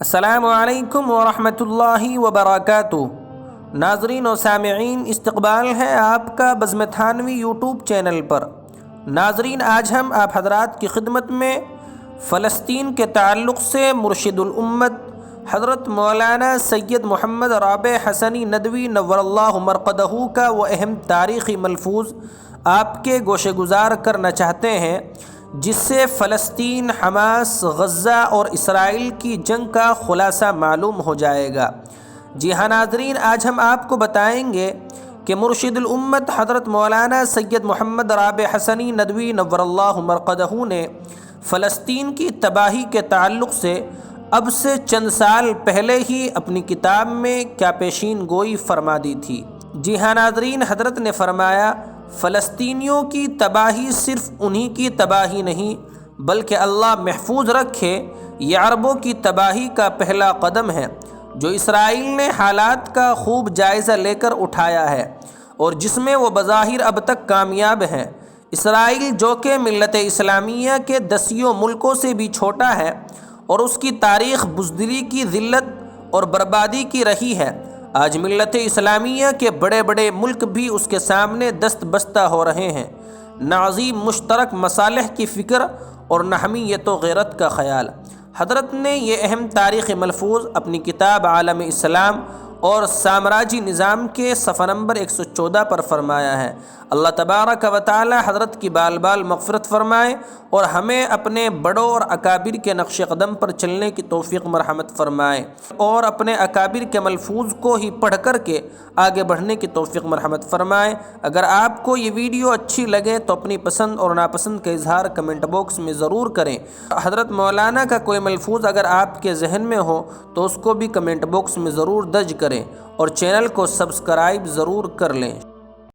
السلام علیکم ورحمۃ اللہ وبرکاتہ۔ ناظرین و سامعین، استقبال ہے آپ کا بزم تھانوی یوٹیوب چینل پر۔ ناظرین، آج ہم آپ حضرات کی خدمت میں فلسطین کے تعلق سے مرشد الامت حضرت مولانا سید محمد رابع حسنی ندوی نور اللہ مرقدہ کا وہ اہم تاریخی ملفوظ آپ کے گوشے گزار کرنا چاہتے ہیں، جس سے فلسطین، حماس، غزہ اور اسرائیل کی جنگ کا خلاصہ معلوم ہو جائے گا۔ جی ہاں ناظرین، آج ہم آپ کو بتائیں گے کہ مرشد الامت حضرت مولانا سید محمد رابع حسنی ندوی نور اللہ مرقدہ نے فلسطین کی تباہی کے تعلق سے اب سے چند سال پہلے ہی اپنی کتاب میں کیا پیشین گوئی فرما دی تھی۔ جی ہاں ناظرین، حضرت نے فرمایا، فلسطینیوں کی تباہی صرف انہی کی تباہی نہیں بلکہ اللہ محفوظ رکھے یہ عربوں کی تباہی کا پہلا قدم ہے، جو اسرائیل نے حالات کا خوب جائزہ لے کر اٹھایا ہے اور جس میں وہ بظاہر اب تک کامیاب ہیں۔ اسرائیل، جو کہ ملت اسلامیہ کے دسیوں ملکوں سے بھی چھوٹا ہے اور اس کی تاریخ بزدلی کی ذلت اور بربادی کی رہی ہے، آج ملت اسلامیہ کے بڑے بڑے ملک بھی اس کے سامنے دست بستہ ہو رہے ہیں، نہ عظیم مشترک مصالح کی فکر اور نہ حمیت و غیرت کا خیال۔ حضرت نے یہ اہم تاریخی ملفوظ اپنی کتاب عالم اسلام اور سامراجی نظام کے صفحہ نمبر 114 پر فرمایا ہے۔ اللہ تبارک و تعالی حضرت کی بال بال مغفرت فرمائے اور ہمیں اپنے بڑوں اور اکابر کے نقش قدم پر چلنے کی توفیق مرحمت فرمائے اور اپنے اکابر کے ملفوظ کو ہی پڑھ کر کے آگے بڑھنے کی توفیق مرحمت فرمائے۔ اگر آپ کو یہ ویڈیو اچھی لگے تو اپنی پسند اور ناپسند کا اظہار کمنٹ باکس میں ضرور کریں۔ حضرت مولانا کا کوئی ملفوظ اگر آپ کے ذہن میں ہو تو اس کو بھی کمنٹ باکس میں ضرور درج کریں اور چینل کو سبسکرائب ضرور کر لیں۔